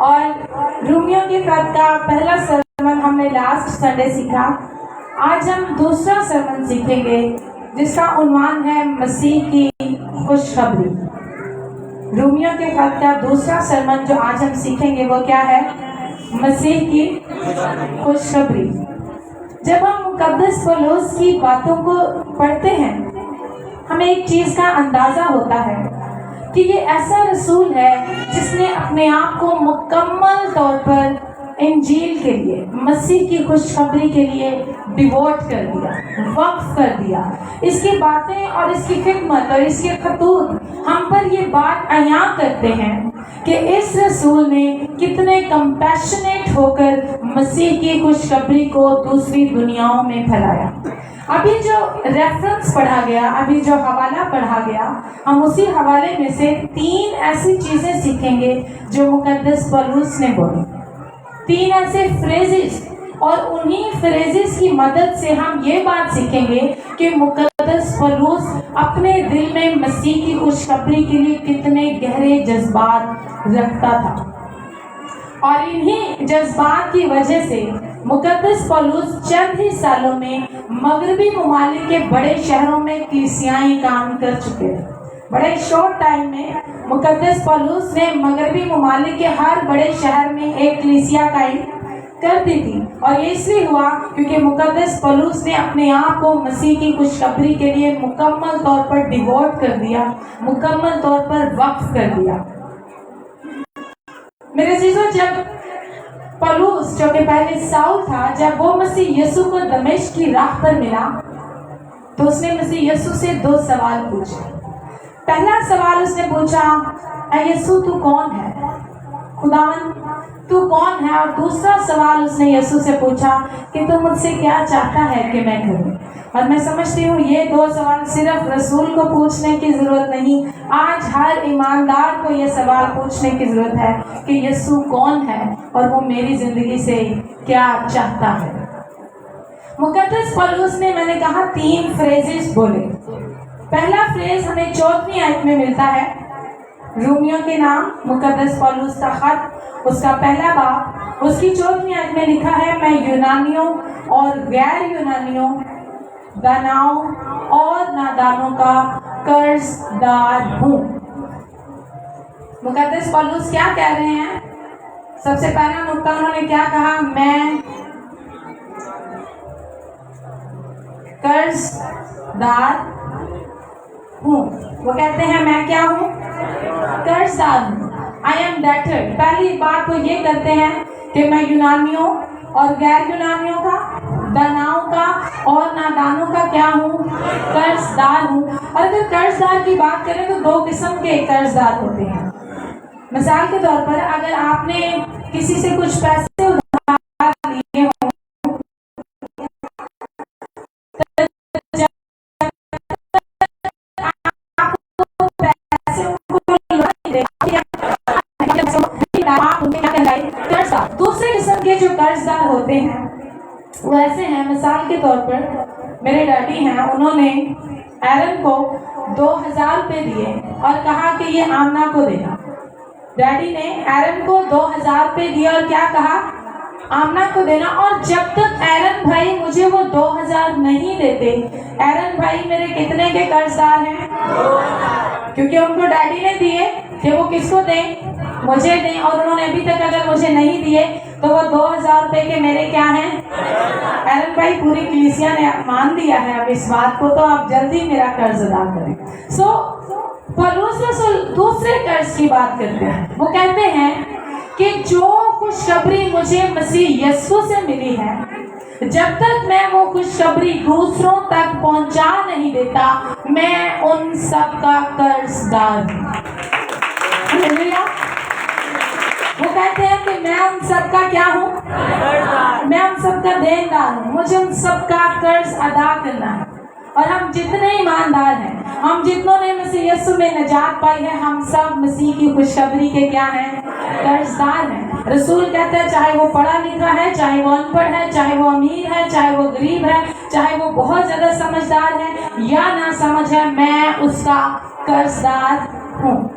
اور رومیوں کے خط کا پہلا سرمن ہم نے لاسٹ سنڈے سیکھا. آج ہم دوسرا سرمن سیکھیں گے جس کا عنوان ہے مسیح کی خوشخبری. رومیوں کے خط کا دوسرا سرمن جو آج ہم سیکھیں گے وہ کیا ہے؟ مسیح کی خوشخبری. جب ہم مقدس پولس کی باتوں کو پڑھتے ہیں ہمیں ایک چیز کا اندازہ ہوتا ہے کہ یہ ایسا رسول ہے جس نے اپنے آپ کو مکمل طور پر انجیل کے لیے، مسیح کی خوشخبری کے لیے ڈیووٹ کر دیا، وقف کر دیا. اس کی باتیں اور اس کی خدمت اور اس کے خطوط ہم پر یہ بات عیاں کرتے ہیں کہ اس رسول نے کتنے کمپیشنیٹ ہو کر مسیح کی خوشخبری کو دوسری دنیاؤں میں پھیلایا. ابھی جو ریفرنس پڑھا گیا، ابھی جو حوالہ پڑھا گیا، ہم اسی حوالے میں سے 3 ایسی چیزیں سیکھیں گے جو مقدس پولس نے بولی. 3 ایسے فریزز، اور انہی فریزز کی مدد سے ہم یہ بات سیکھیں گے کہ مقدس پولس اپنے دل میں مسیح کی خوشخبری کے لیے کتنے گہرے جذبات رکھتا تھا. اور انہی جذبات کی وجہ سے مقدس پولس چند ہی سالوں میں مغربی ممالک کے بڑے شہروں میں کلیسیائیں کام کر چکے تھے. بڑے شارٹ ٹائم میں مقدس پولس نے مغربی ممالک کے ہر بڑے شہر میں ایک کلیسیا قائم کر دی تھی. اور یہ اس لیے ہوا کیونکہ مقدس پولس نے اپنے آپ کو مسیح کی خوشخبری کے لیے مکمل طور پر ڈیووٹ کر دیا، مکمل طور پر وقف کر دیا. میرے عزیزو، جب پولس جو کہ پہلے ساؤل تھا، جب وہ مسیح یسوع کو دمشق کی راہ پر ملا تو اس نے مسیح یسوع سے 2 سوال پوچھے. پہلا سوال اس نے پوچھا، اے یسوع تو کون ہے؟ خداوند تو کون ہے؟ اور دوسرا سوال اس نے یسوع سے پوچھا کہ تو مجھ سے کیا چاہتا ہے کہ میں کروں؟ اور میں سمجھتی ہوں یہ 2 سوال صرف رسول کو پوچھنے کی ضرورت نہیں، آج ہر ایماندار کو یہ سوال پوچھنے کی ضرورت ہے کہ یسوع کون ہے اور وہ میری زندگی سے کیا چاہتا ہے. مقدس پولس نے، میں نے کہا، 3 فریزز بولے. پہلا فریز ہمیں 4ویں آیت میں ملتا ہے. رومیوں کے نام مقدس پولس کا خط، اس کا پہلا باب، اس کی 4ویں آیت میں لکھا ہے، میں یونانیوں اور غیر یونانیوں، داناؤں اور نادانوں کا قرض دار ہوں. مقدس پولس کیا کہہ رہے ہیں؟ سب سے پہلا نقطہ انہوں نے کیا کہا؟ میں قرض دار ہوں. وہ کہتے ہیں میں کیا ہوں؟ قرض دار ہوں. I am debtor. پہلی بات وہ یہ کرتے ہیں کہ میں یونانیوں اور غیر یونانیوں کا، داناؤں کا اور نادانوں کا کیا ہوں؟ قرض دار ہوں. اور اگر قرض دار کی بات کریں تو 2 قسم کے قرض دار ہوتے ہیں. مثال کے طور پر اگر آپ نے کسی سے کچھ پیسے ادھار لیے ہوں، دوسرے قسم کے جو قرض دار ہوتے ہیں وہ ایسے ہیں. مثال کے طور پر میرے ڈیڈی ہیں، انہوں نے ایرن کو 2000 روپے دیے اور کہا کہ یہ آمنہ کو دینا. ڈیڈی نے ایرن کو 2000 روپے دیے اور کیا کہا؟ آمنہ کو دینا. اور جب تک ایرن بھائی مجھے وہ 2000 نہیں دیتے، ایرن بھائی میرے کتنے کے قرض دار ہیں؟ کیونکہ ان کو ڈیڈی نے دیے کہ وہ کس کو دیں؟ مجھے دیں. اور انہوں نے ابھی تک اگر مجھے نہیں دیے تو وہ 2000 روپے کے میرے کیا ہیں؟ ایرن بھائی، پوری کلیسیا نے مان دیا ہے اب اس بات کو، تو آپ جلدی میرا قرض ادا کریں. پولس رسول دوسرے قرض کی بات کرتے ہیں. وہ کہتے ہیں کہ جو خوشخبری مجھے مسیح یسوع سے ملی ہے، جب تک میں وہ خوشخبری دوسروں تک پہنچا نہیں دیتا، میں ان سب کا قرض دار ہوں. وہ کہتے ہیں کہ میں ان سب کا کیا ہوں؟ میں ان سب کا دیندار ہوں. مجھے ان سب کا قرض ادا کرنا ہے. اور ہم جتنے ایماندار ہیں، ہم جتنوں نے مسیح یسوع میں نجات پائی ہے، ہم سب مسیح کی خوشخبری کے کیا ہیں؟ قرض دار ہیں. رسول کہتا ہے چاہے وہ پڑھا لکھا ہے، چاہے وہ ان پڑھ ہے، چاہے وہ امیر ہے، چاہے وہ غریب ہے، چاہے وہ بہت زیادہ سمجھدار ہے یا نہ سمجھ ہے، میں اس کا قرض دار ہوں.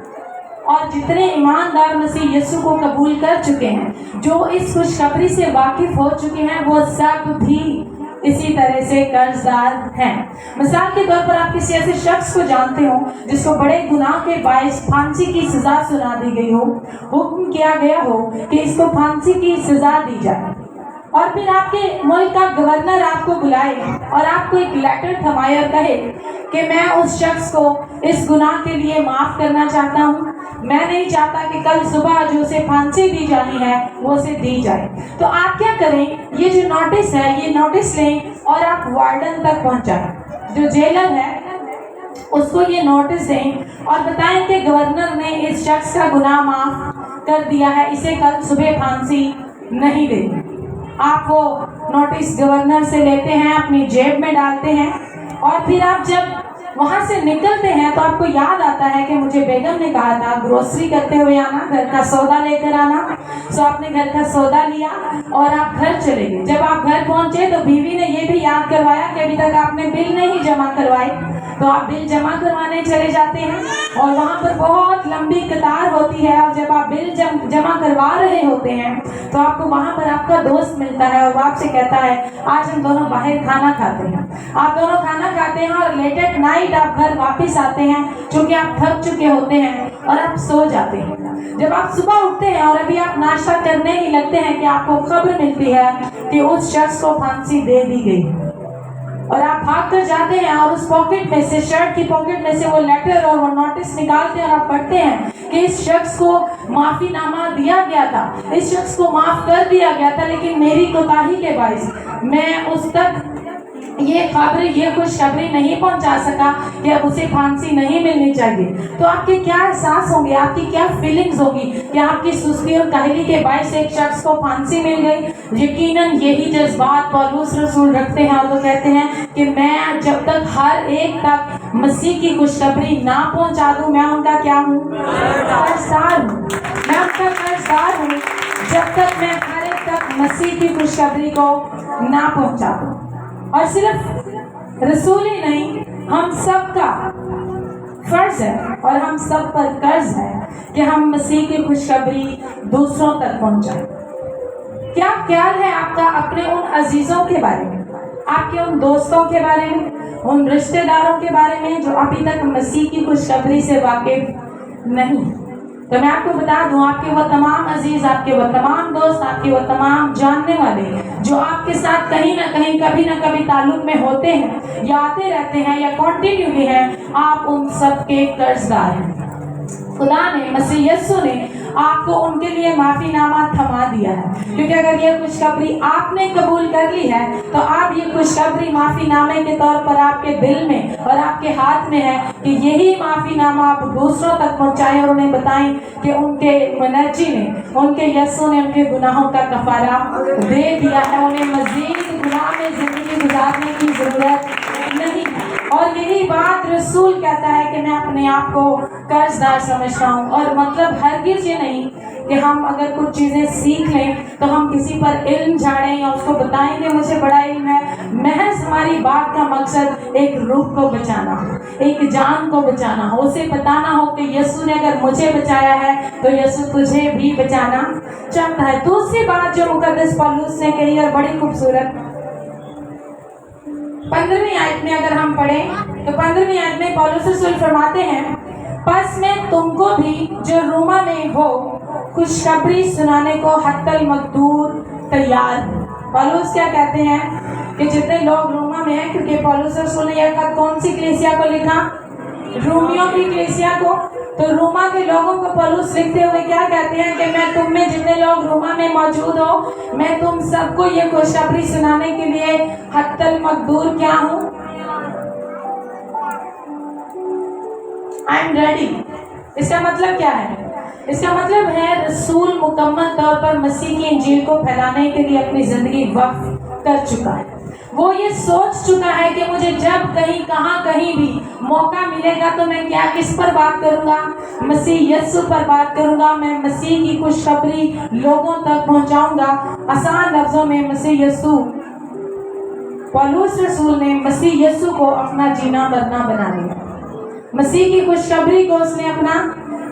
اور جتنے ایماندار مسیح یسوع کو قبول کر چکے ہیں, جو اس خوشخبری سے واقف ہو چکے ہیں, وہ سب بھی اسی طرح سے قرض دار ہیں. مثال کے طور پر آپ کسی ایسے شخص کو جانتے ہو جس کو بڑے گناہ کے باعث پھانسی کی سزا سنا دی گئی ہو, حکم کیا گیا ہو کہ اس کو پھانسی کی سزا دی جائے, اور پھر آپ کے ملک کا گورنر آپ کو بلائے اور آپ کو ایک لیٹر تھمائے اور کہے کہ میں اس شخص کو اس گناہ کے لیے معاف کرنا چاہتا ہوں, میں نہیں چاہتا کہ کل صبح جو اسے پھانسی دی جانی ہے وہ اسے دی جائے. تو آپ کیا کریں, یہ جو نوٹس ہے یہ نوٹس لیں اور آپ وارڈن تک پہنچائیں, جو جیلر ہے اس کو یہ نوٹس دیں اور بتائیں کہ گورنر نے اس شخص کا گناہ معاف کر دیا ہے, اسے کل صبح پھانسی نہیں دینی. آپ وہ نوٹس گورنر سے لیتے ہیں, اپنی جیب میں ڈالتے ہیں, اور پھر آپ جب وہاں سے نکلتے ہیں تو آپ کو یاد آتا ہے کہ مجھے بیگم نے کہا تھا گروسری کرتے ہوئے آنا, گھر کا سودا لے کر آنا. سو آپ نے گھر کا سودا لیا اور آپ گھر چلے گئے. جب آپ گھر پہنچے تو بیوی نے یہ بھی یاد کروایا کہ ابھی تک آپ نے بل نہیں جمع کروائے, تو آپ بل جمع کروانے چلے جاتے ہیں اور وہاں پر بہت لمبی قطار ہوتی ہے, اور جب آپ بل جمع کروا رہے ہوتے ہیں تو آپ کو وہاں پر آپ کا دوست ملتا ہے اور وہ آپ سے کہتا ہے آج ہم دونوں باہر کھانا کھاتے ہیں. آپ دونوں کھانا کھاتے ہیں اور لیٹ ایٹ نائٹ آپ گھر واپس آتے ہیں چونکہ آپ تھک چکے ہوتے ہیں اور آپ سو جاتے ہیں. جب آپ صبح اٹھتے ہیں اور ابھی آپ ناشتہ کرنے ہی لگتے ہیں کہ آپ کو خبر ملتی ہے کہ اس شخص کو پھانسی دے دی گئی, اور آپ بھاگ کر جاتے ہیں اور اس پاکٹ میں سے, شرٹ کی پاکٹ میں سے وہ لیٹر اور وہ نوٹس نکالتے ہیں اور آپ پڑھتے ہیں کہ اس شخص کو معافی نامہ دیا گیا تھا, اس شخص کو معاف کر دیا گیا تھا, لیکن میری کوتاہی کے باعث میں اس تک یہ خبر, یہ خوشخبری نہیں پہنچا سکا کہ اب اسے پھانسی نہیں ملنی چاہیے. تو آپ کے کیا احساس ہوں گے, آپ کی کیا فیلنگز ہوگی کہ آپ کی سستی اور کاہلی کے باعث ایک شخص کو پھانسی مل گئی. یقیناً یہی جذبات پولس رسول رکھتے ہیں اور وہ کہتے ہیں کہ میں جب تک ہر ایک تک مسیح کی خوشخبری نہ پہنچا دوں, میں ان کا کیا ہوں, قرضدار ہوں. میں ان کا قرضدار ہوں جب تک میں ہر ایک تک مسیح کی خوشخبری کو نہ پہنچا دوں. اور صرف رسول ہی نہیں, ہم سب کا فرض ہے اور ہم سب پر قرض ہے کہ ہم مسیح کی خوشخبری دوسروں تک پہنچائیں. کیا خیال ہے آپ کا اپنے ان عزیزوں کے بارے میں, آپ کے ان دوستوں کے بارے میں, ان رشتہ داروں کے بارے میں جو ابھی تک مسیح کی خوشخبری سے واقف نہیں؟ تو میں آپ کو بتا دوں, آپ کے وہ تمام عزیز, آپ کے وہ تمام دوست, آپ کے وہ تمام جاننے والے جو آپ کے ساتھ کہیں نہ کہیں کبھی نہ کبھی تعلق میں ہوتے ہیں یا آتے رہتے ہیں یا کنٹینیولی ہیں, آپ ان سب کے قرضدار ہیں. خدا نے, مسیح یسوع نے آپ کو ان کے لیے معافی نامہ تھما دیا ہے, کیونکہ اگر یہ خوشخبری آپ نے قبول کر لی ہے تو آپ یہ خوشخبری معافی نامے کے طور پر آپ کے دل میں اور آپ کے ہاتھ میں ہے کہ یہی معافی نامہ آپ دوسروں تک پہنچائیں اور انہیں بتائیں کہ ان کے منجی نے, ان کے یسوع نے ان کے گناہوں کا کفارہ دے دیا ہے, انہیں مزید گناہ میں زندگی گزارنے کی ضرورت نہیں. اور یہی بات رسول کہتا ہے کہ میں اپنے آپ کو قرضدار سمجھتا ہوں. اور مطلب ہرگز یہ نہیں کہ ہم اگر کچھ چیزیں سیکھ لیں تو ہم کسی پر علم جھاڑیں یا اس کو بتائیں کہ مجھے بڑا علم ہے. محض ہماری بات کا مقصد ایک روح کو بچانا ہو, ایک جان کو بچانا ہو, اسے بتانا ہو کہ یسوع نے اگر مجھے بچایا ہے تو یسوع تجھے بھی بچانا چاہتا ہے. دوسری بات جو مقدس پولس نے کہی اور بڑی خوبصورت, 15ویں آیت میں اگر ہم پڑھیں تو 15ویں آیت میں پولس رسول فرماتے ہیں, پس میں تم کو بھی جو روما میں ہو خوشخبری سنانے کو حتی المقدور تیار ہے. پولس کیا کہتے ہیں کہ جتنے لوگ روما میں ہیں, کیونکہ پولس رسول نے یہ خط کون سی کلیسیا کو لکھا, رومیوں کی کلیسیا کو, تو روما کے لوگوں کو پولس لکھتے ہوئے کیا کہتے ہیں کہ میں تم میں جتنے لوگ روما میں موجود ہو, میں تم سب کو یہ خوشخبری سنانے کے لیے حتی المقدور کیا ہوں, آئی ایم ریڈی. اس کا مطلب کیا ہے؟ اس کا مطلب ہے رسول مکمل طور پر مسیح کی انجیل کو پھیلانے کے لیے اپنی زندگی وقف کر چکا ہے. وہ یہ سوچ چکا ہے کہ مجھے جب کہیں کہاں کہیں بھی موقع ملے گا تو میں کیا کس پر بات کروں گا, مسیح یسوع پر بات کروں گا. میں مسیح کی خوشخبری لوگوں تک پہنچاؤں گا. آسان لفظوں میں مسیح یسوع, پولس رسول نے مسیح یسوع کو اپنا جینا مرنا بنا لیا. مسیح کی خوشخبری کو اس نے اپنا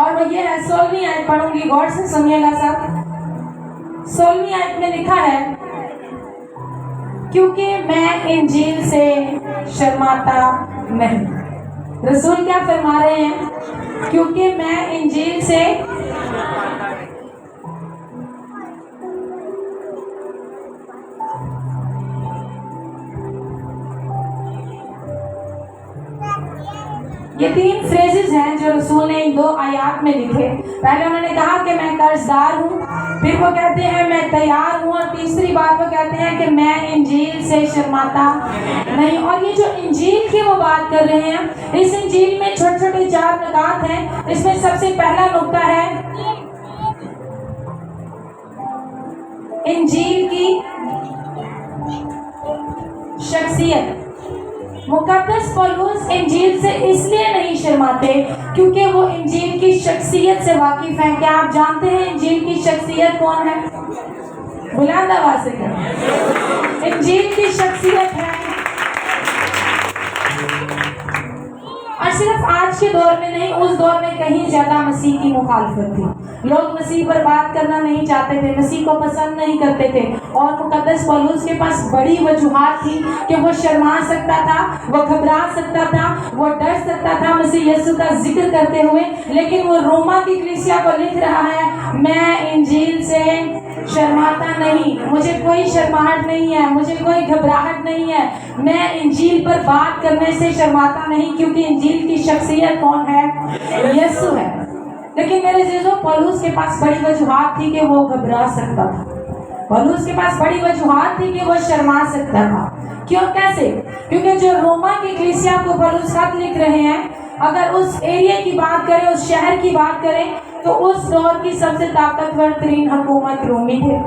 اور وہ یہ ہے 16ویں آیت پڑھوں گی, غور سے سنیے گا سب. 16ویں آیت میں لکھا ہے کیونکہ میں انجیل سے شرماتا نہیں. رسول کیا فرما رہے ہیں؟ کیونکہ میں انجیل سے یہ 3 فریزز ہیں جو رسول نے ان 2 آیات میں لکھے. پہلے انہوں نے کہا کہ میں قرض دار ہوں, پھر وہ کہتے ہیں میں تیار ہوں, اور تیسری بات وہ کہتے ہیں کہ میں انجیل سے شرماتا نہیں. اور یہ جو انجیل کی وہ بات کر رہے ہیں, اس انجیل میں چھوٹے چھوٹے 4 نکات ہیں. اس میں سب سے پہلا نقطہ ہے انجیل کی شخصیت. مقدس پولس انجیل سے اس لیے نہیں شرماتے کیونکہ وہ انجیل کی شخصیت سے واقف ہیں. کیا آپ جانتے ہیں انجیل کی شخصیت کون ہے؟ بلند آواز سے کہیں. انجیل کی شخصیت ہے, اور صرف آج کے دور میں نہیں, اس دور میں کہیں زیادہ مسیح کی مخالفت تھی. لوگ مسیح پر بات کرنا نہیں چاہتے تھے, مسیح کو پسند نہیں کرتے تھے, اور مقدس پولس کے پاس بڑی وجوہات تھی کہ وہ شرما سکتا تھا, وہ گھبرا سکتا تھا, وہ ڈر سکتا تھا مسیح یسوع کا ذکر کرتے ہوئے. لیکن وہ روما کی کلیسیا کو لکھ رہا ہے میں انجیل سے شرماتا نہیں, مجھے کوئی شرماہٹ نہیں ہے, مجھے کوئی گھبراہٹ نہیں ہے, میں انجیل پر بات کرنے سے شرماتا نہیں کیونکہ انجیل کی شخصیت کون ہے؟ یسوع ہے. لیکن میرے عزیزو, پولس کے پاس بڑی وجوہات تھی کہ وہ گھبرا سکتا تھا. پولس کے پاس بڑی وجوہات تھی کہ وہ شرما سکتا تھا. کیوں, کیسے؟ کیونکہ جو روما کی کلیسیا کو پولس خط لکھ رہے ہیں, اگر اس ایریا کی بات کریں, اس شہر کی بات کریں, تو اس دور کی سب سے طاقتور ترین حکومت رومی تھے.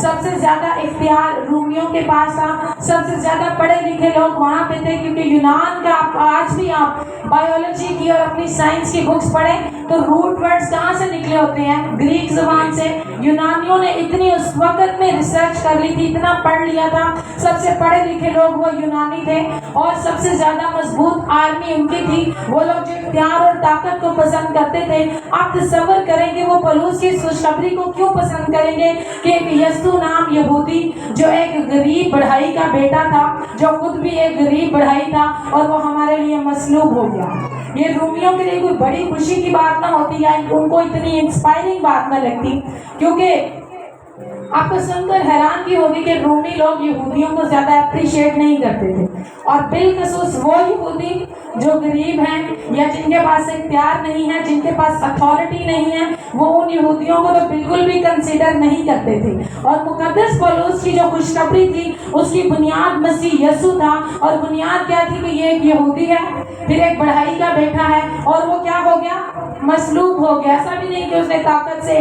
سب سے زیادہ اختیار رومیوں کے پاس تھا, سب سے زیادہ پڑھے لکھے لوگ وہاں پہ تھے. کیونکہ یونان کا آج بھی آپ بایولوجی کی اور اپنی سائنس کی بکس پڑھیں تو روٹ ورڈز کہاں سے نکلے ہوتے ہیں؟ گریک زبان سے. یونانیوں نے اتنی اس وقت میں ریسرچ کر لی تھی, اتنا پڑھ لیا تھا, سب سے پڑھے لکھے لوگ وہ یونانی تھے, اور سب سے زیادہ مضبوط آرمی ان کی تھی. وہ لوگ جو اختیار اور طاقت کو پسند کرتے تھے. آپ تصور کریں کہ وہ پولس کی خوشخبری کو کیوں پسند کریں گے کہ ایک یسوع نام یہودی جو ایک غریب بڑھائی کا بیٹا تھا, جو خود بھی ایک غریب بڑھائی تھا, اور وہ ہمارے لیے مصلوب ہو گیا. یہ رومیوں کے لیے کوئی بڑی خوشی کی بات نہ ہوتی, یا ان کو اتنی انسپائرنگ بات نہ لگتی. کیونکہ آپ کو سن کر حیران کی ہوگی کہ رومی لوگ یہودیوں کو زیادہ اپریشیٹ نہیں کرتے تھے, اور بالخصوص وہ یہودی جو غریب ہیں یا جن کے پاس اختیار نہیں ہے, جن کے پاس اتھارٹی نہیں ہے, وہ ان یہودیوں کو تو بالکل بھی کنسیڈر نہیں کرتے تھے. اور مقدس پولس کی جو خوشخبری تھی اس کی بنیاد مسیح یسوع تھا, اور بنیاد کیا تھی کہ یہ ایک یہودی ہے, پھر ایک بڑھائی کا بیٹا ہے, اور وہ کیا ہو گیا؟ مصلوب ہو گیا. ایسا بھی نہیں کہ اس نے طاقت سے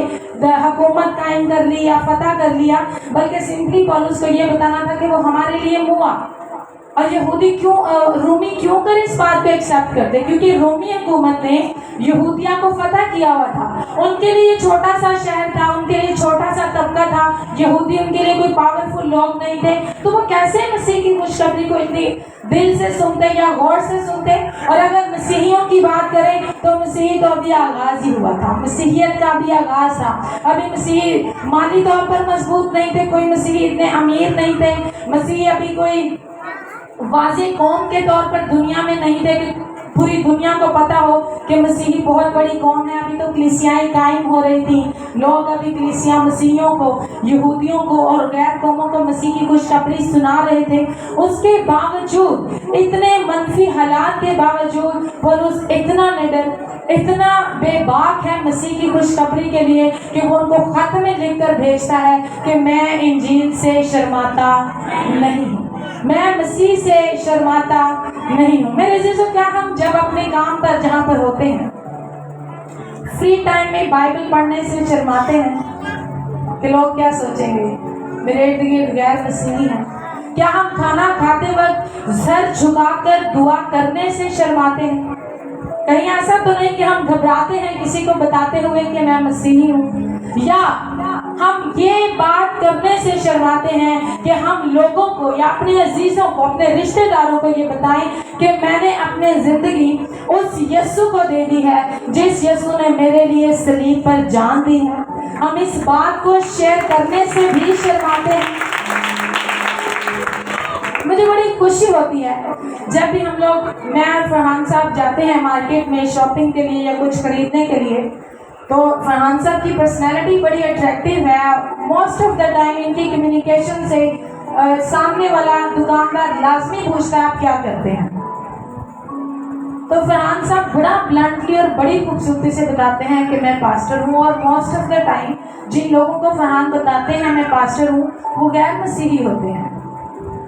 حکومت قائم کر لی یا فتح کر لیا, بلکہ سمپلی پولس کو یہ بتانا تھا کہ وہ ہمارے لیے ہوا. اور یہودی کیوں, رومی کیوں کر اس بات کو ایکسپٹ کرتے؟ کیونکہ رومی حکومت نے یہودیہ کو فتح کیا ہوا تھا. ان کے لیے چھوٹا سا شہر تھا, ان کے لیے چھوٹا سا طبقہ تھا, یہودی ان کے لیے کوئی پاورفل لوگ نہیں تھے. تو وہ کیسے مسیح کی خوشخبری کو اتنی دل سے سنتے یا غور سے سنتے؟ اور اگر مسیحیوں کی بات کریں تو مسیحی تو ابھی آغاز ہی ہوا تھا, مسیحیت کا بھی آغاز تھا. ابھی مسیحی مالی طور پر مضبوط نہیں تھے, کوئی مسیحی اتنے امیر نہیں تھے, مسیحی ابھی کوئی واضح قوم کے طور پر دنیا میں نہیں تھے کہ پوری دنیا کو پتا ہو کہ مسیحی بہت بڑی قوم ہے. ابھی تو کلیسیائیں قائم ہو رہی تھی, لوگ ابھی کلیسیاں مسیحیوں کو, یہودیوں کو اور غیر قوموں کو مسیح کی خوشخبری سنا رہے تھے. اس کے باوجود, اتنے منفی حالات کے باوجود, پولس اتنا نڈر, اتنا بے باک ہے مسیح کی خوشخبری کے لیے کہ وہ ان کو خط میں لکھ کر بھیجتا ہے کہ میں انجیل سے شرماتا نہیں ہوں, میں مسیح سے شرماتا نہیں ہوں. میرے عزیزو, کیا ہم جب اپنے کام پر جہاں پر ہوتے ہیں فری ٹائم میں بائبل پڑھنے سے شرماتے ہیں کہ لوگ کیا سوچیں گے, میرے ارد گرد غیر مسیحی ہیں؟ کیا ہم کھانا کھاتے وقت سر جھکا کر دعا کرنے سے شرماتے ہیں؟ کہیں ایسا تو نہیں کہ ہم گھبراتے ہیں کسی کو بتاتے ہوئے کہ میں مسیحی ہوں, یا ہم یہ بات کرنے سے شرماتے ہیں کہ ہم لوگوں کو یا اپنے عزیزوں کو، اپنے رشتہ داروں کو یہ بتائیں کہ میں نے اپنے زندگی اس یسوع کو دے دی ہے جس یسوع نے میرے لیے صلیب پر جان دی ہے۔ ہم اس بات کو شیئر کرنے سے بھی شرماتے ہیں۔ مجھے بڑی خوشی ہوتی ہے جب بھی ہم لوگ، میں اور فرحان صاحب جاتے ہیں مارکیٹ میں شاپنگ کے لیے یا کچھ خریدنے کے لیے، تو فرحان صاحب کی پرسنالٹی بڑی اٹریکٹیو ہے۔ موسٹ آف دا ٹائم ان کی کمیونیکیشن سے سامنے والا دکاندار لازمی پوچھتا ہے آپ کیا کرتے ہیں، تو فرحان صاحب بڑا بلنٹلی اور بڑی خوبصورتی سے بتاتے ہیں کہ میں پاسٹر ہوں، اور موسٹ آف دا ٹائم جن لوگوں کو فرحان بتاتے ہیں میں پاسٹر ہوں وہ غیر مسیحی ہوتے ہیں۔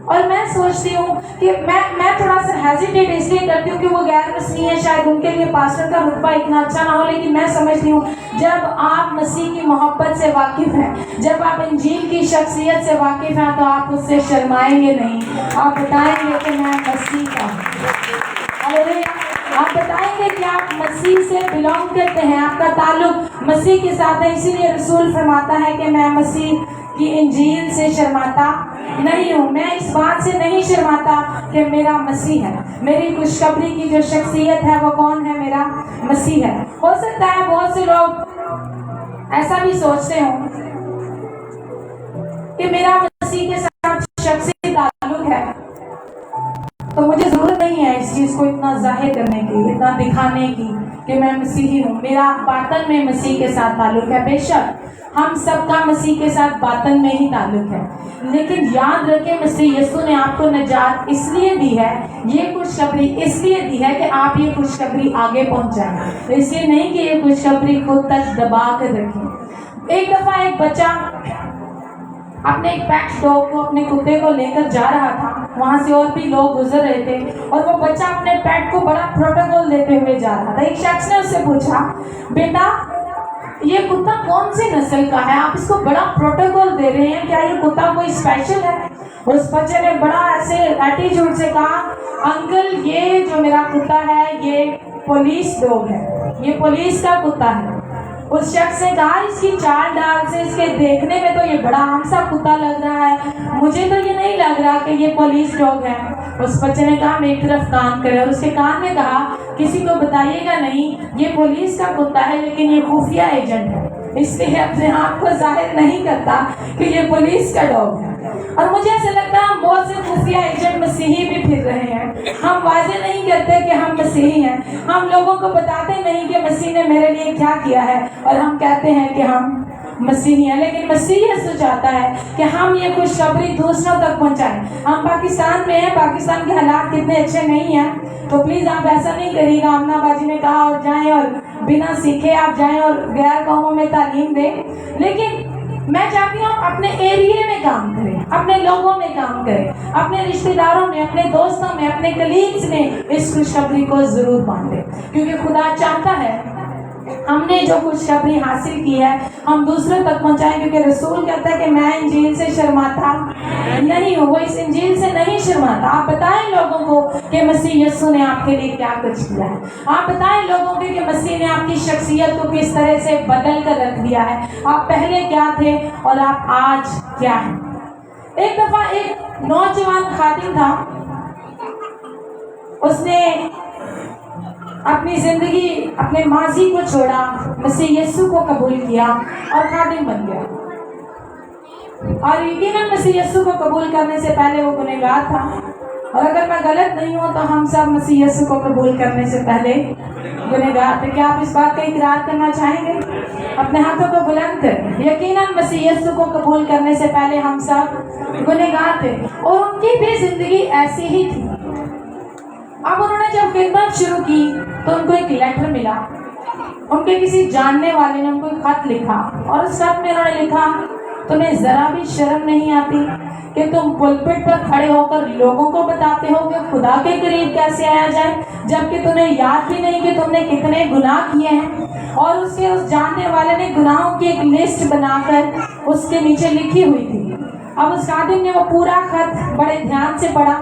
اور میں سوچتی ہوں کہ میں تھوڑا سا ہیزیٹیٹ اس لیے کرتی ہوں کہ وہ غیر مسیحی ہیں، شاید ان کے لیے پاسٹر کا رتبہ اتنا اچھا نہ ہو، لیکن میں سمجھتی ہوں جب آپ مسیح کی محبت سے واقف ہیں، جب آپ انجیل کی شخصیت سے واقف ہیں تو آپ اس سے شرمائیں گے نہیں، آپ بتائیں گے کہ میں مسیح کا ہوں۔ آپ بتائیں گے کہ آپ مسیح سے بلانگ کرتے ہیں، آپ کا تعلق مسیح کے ساتھ ہے۔ اسی لیے رسول فرماتا ہے کہ میں مسیح کی انجیل سے شرماتا نہیں ہوں، میں اس بات سے نہیں شرماتا کہ میرا مسیح ہے، میری خوشخبری کی جو شخصیت ہے وہ کون ہے؟ میرا مسیح ہے۔ ہو سکتا ہے بہت سے لوگ ایسا بھی سوچتے ہوں کہ میرا مسیح کے ساتھ شخصی تعلق ہے تو مجھے ضرورت نہیں ہے اس چیز کو اتنا ظاہر کرنے کی، اتنا دکھانے کی کہ میں مسیحی ہوں، میرا باطن میں مسیح کے ساتھ تعلق ہے۔ بے شک ہم سب کا مسیح کے ساتھ باطن میں ہی تعلق ہے، لیکن یاد رکھیں مسیح یسوع نے آپ کو نجات اس لیے دی ہے، یہ خوشخبری اس لیے دی ہے کہ آپ یہ خوشخبری آگے پہنچائیں، اس لیے نہیں کہ یہ خوشخبری خود تک دبا کر رکھیں۔ ایک دفعہ ایک بچہ اپنے ایک پیٹ ڈاگ کو، اپنے کتے کو لے کر جا رہا تھا، وہاں سے اور بھی لوگ گزر رہے تھے اور وہ بچہ اپنے پیٹ کو بڑا پروٹوکول دیتے ہوئے جا رہا تھا۔ ایک شخص نے اس سے پوچھا بیٹا یہ کتا کون سی نسل کا ہے، آپ اس کو بڑا پروٹوکول دے رہے ہیں، کیا یہ کتا کوئی اسپیشل ہے؟ اس بچے نے بڑا ایسے ایٹیٹیوڈ سے کہا انکل یہ جو میرا کتا ہے یہ پولیس ڈاگ ہے، یہ پولیس کا کتا ہے۔ اس شخص نے کہا اس کی چال ڈال سے، اس کے دیکھنے میں تو یہ بڑا عام سا کتا لگ رہا ہے، مجھے تو یہ نہیں لگ رہا کہ یہ پولیس ڈاگ ہے۔ اس بچے نے کہا میری طرف کان کرے، اور اس کے کان میں کہا کسی کو بتائیے گا نہیں یہ پولیس کا کتا ہے لیکن یہ خفیہ ایجنٹ ہے، اس لیے اپنے آپ کو ظاہر نہیں کرتا کہ یہ پولیس کا ڈاگ ہے۔ اور مجھے ایسا لگتا ہے ہم بہت سے خفیہ ایجنٹ مسیحی بھی پھر رہے ہیں، ہم واضح نہیں کرتے کہ ہم مسیحی ہیں، ہم لوگوں کو بتاتے نہیں کہ مسیح نے میرے لیے کیا کیا ہے، اور ہم کہتے ہیں کہ ہم مسیحی ہیں۔ لیکن مسیح یسوع چاہتا ہے کہ ہم یہ خوشخبری دوسروں تک پہنچائیں۔ ہم پاکستان میں ہیں، پاکستان کے حالات کتنے اچھے نہیں ہیں، تو پلیز آپ ایسا نہیں کریے گا آمنہ باجی نے کہا اور جائیں اور بنا سیکھے آپ جائیں اور غیر قوموں میں تعلیم دیں۔ لیکن میں چاہتی ہوں اپنے ایریے میں کام کریں، اپنے لوگوں میں کام کریں، اپنے رشتہ داروں میں، اپنے دوستوں میں، اپنے کلیگز میں اس خوشخبری کو ضرور بانٹیں، کیونکہ خدا چاہتا ہے ہم نے جو خوشخبری حاصل کی ہے ہم دوسروں تک پہنچائیں، کیونکہ رسول کہتا ہے کہ میں انجیل سے شرماتا نہیں ہوں، وہ اس انجیل سے نہیں شرماتا۔ آپ بتائیں لوگوں کو کہ مسیح یسوع نے آپ کے لیے کیا کچھ کیا ہے، آپ بتائیں لوگوں کو کہ مسیح نے آپ کی شخصیت کو کس طرح سے بدل کر رکھ دیا ہے، آپ پہلے کیا تھے اور آپ آج کیا ہیں۔ ایک دفعہ ایک نوجوان خادم تھا، اس نے اپنی زندگی، اپنے ماضی کو چھوڑا، مسیح یسوع کو قبول کیا اور خادم بن گیا۔ اور یقیناً مسیح یسوع کو قبول کرنے سے پہلے وہ گنہگار تھا، اور اگر میں غلط نہیں ہوں تو ہم سب مسیح یسوع کو قبول کرنے سے پہلے گنہگار تھے۔ کیا آپ اس بات کا اقرار کرنا چاہیں گے؟ اپنے ہاتھوں کو بلند کریں۔ یقیناً مسیح یسوع کو قبول کرنے سے پہلے ہم سب گنہگار تھے، اور ان کی بھی زندگی ایسی ہی تھی۔ اب انہوں نے جب خدمت شروع کی تو ان کو ایک لیٹر ملا، ان کے کسی جاننے والے نے ان کو ایک خط لکھا، اور اس خط میں انہوں نے لکھا تمہیں ذرا بھی شرم نہیں آتی کہ تم پلپٹ پر کھڑے ہو کر لوگوں کو بتاتے ہو کہ خدا کے قریب کیسے آیا جائے، جبکہ تمہیں یاد بھی نہیں کہ تم نے کتنے گناہ کیے ہیں۔ اور اس جاننے والے نے گناہوں کی ایک لسٹ بنا کر اس کے نیچے لکھی ہوئی تھی۔ اب اس خادم نے وہ پورا خط بڑے دھیان سے پڑھا،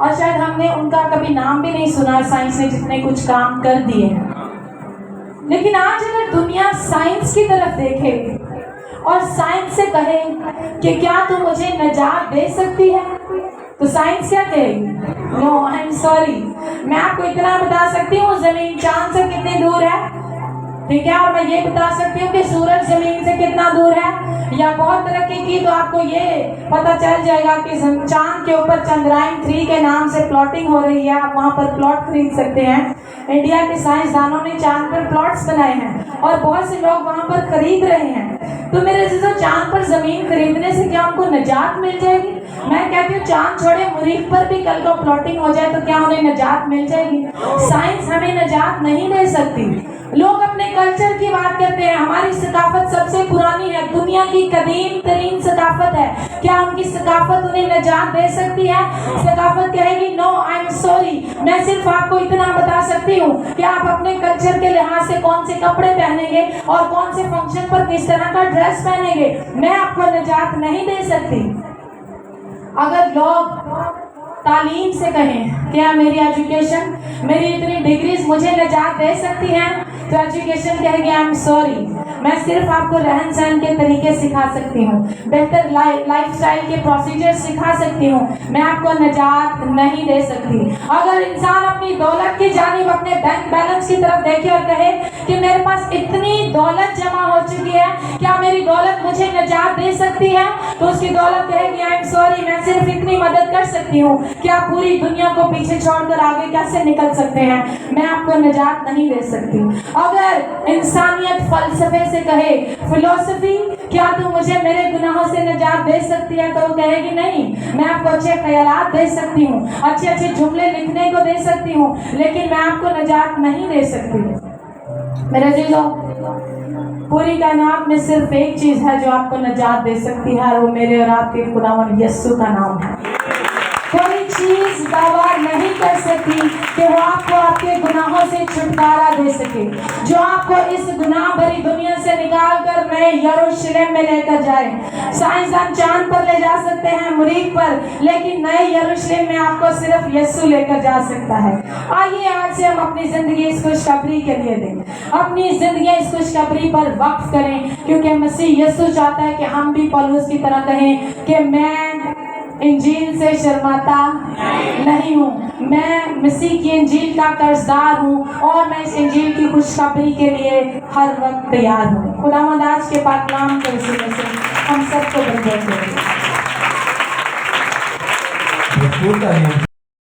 اور شاید ہم نے ان کا کبھی نام بھی نہیں سنا سائنس نے جتنے کچھ کام کر دیے ہیں. لیکن آج اگر دنیا سائنس کی طرف دیکھے اور سائنس سے کہے کہ کیا تم مجھے نجات دے سکتی ہے, تو سائنس کیا کہے گی؟ نو آئی ایم سوری. میں آپ کو اتنا بتا سکتی ہوں زمین چاند سے کتنی دور ہے, ٹھیک ہے, اور میں یہ بتا سکتی ہوں کہ سورج زمین سے کتنا دور ہے. یا بہت ترقی کی تو آپ کو یہ پتہ چل جائے گا کہ چاند کے اوپر چندرائن 3 کے نام سے پلاٹنگ ہو رہی ہے, آپ وہاں پر پلاٹ خرید سکتے ہیں. انڈیا کے سائنسدانوں نے چاند پر پلاٹس بنائے ہیں اور بہت سے لوگ وہاں پر خرید رہے ہیں. تو میرے عزیزو, چاند پر زمین خریدنے سے کیا ان کو نجات مل جائے گی؟ میں کہتی ہوں چاند چھوڑے مریخ پر بھی کل کو پلاٹنگ ہو جائے تو کیا انہیں نجات مل جائے گی؟ سائنس ہمیں نجات نہیں دے سکتی. لوگ اپنے کلچر کی بات کرتے ہیں, ہماری ثقافت سب سے پرانی ہے, دنیا کی قدیم ترین ثقافت ہے. کیا ان کی ثقافت انہیں نجات دے سکتی ہے؟ ثقافت کہے گی نو آئی ایم سوری. میں صرف آپ کو اتنا بتا سکتی ہوں کہ آپ اپنے کلچر کے لحاظ سے کون سے کپڑے پہنیں گے اور کون سے فنکشن پر کس طرح کا ڈریس پہنیں گے, میں آپ کو نجات نہیں دے سکتی. اگر لوگ تعلیم سے کہیں کیا میری ایجوکیشن, میری اتنی ڈگریز مجھے نجات دے سکتی ہیں, تو ایجوکیشن کہے گی آئی ایم سوری, میں صرف آپ کو رہن سہن کے طریقے سکھا سکتی ہوں, بہتر لائف سٹائل کے پروسیجر سکھا سکتی ہوں, میں آپ کو نجات نہیں دے سکتی. اگر انسان اپنی دولت کی جانب اپنے بینک بیلنس کی طرف دیکھے اور کہے کہ میرے پاس اتنی دولت جمع ہو چکی ہے, کیا میری دولت مجھے نجات دے سکتی ہے, تو اس کی دولت کہے گی آئی ایم سوری, میں صرف اتنی مدد کر سکتی ہوں کہ آپ پوری دنیا کو پیچھے چھوڑ کر آگے کیسے نکل سکتے ہیں, میں آپ کو نجات نہیں دے سکتی. اگر انسانیت فلسفے سے کہے, فلسفی کیا تم مجھے میرے گناہوں سے نجات دے سکتی ہے, تو وہ کہے گی نہیں, میں آپ کو اچھے خیالات دے سکتی ہوں, اچھے اچھے جملے لکھنے کو دے سکتی ہوں, لیکن میں آپ کو نجات نہیں دے سکتی. میرے عزیزو, پوری کائنات میں صرف ایک چیز ہے جو آپ کو نجات دے سکتی ہے, اور وہ میرے اور آپ کے خداوند یسوع کا نام ہے. کوئی چیز دعویٰ نہیں کر سکتی کہ وہ آپ کو آپ کے گناہوں سے چھٹکارا دے سکے, جو آپ کو اس گناہ بھری دنیا سے نکال کر نئے یروشلم میں لے کر جائے. سائنسدان چاند پر لے جا سکتے ہیں, مریخ پر, لیکن نئے یروشلم میں آپ کو صرف یسوع لے کر جا سکتا ہے. آئیے آج سے ہم اپنی زندگی اس خوشخبری کے لیے دیں, اپنی زندگی اس خوشخبری پر وقف کریں, کیونکہ مسیح یسوع چاہتا ہے کہ ہم بھی پولس کی طرح کہیں کہ میں انجیل سے شرماتا نہیں ہوں, میں مسیح کی انجیل کا قرضدار ہوں, اور میں اس انجیل کی خوشخبری کے لیے ہر وقت تیار ہوں. خداوند آج کے پاک کلام کے وسیلے سے ہم سب کو برکت دے.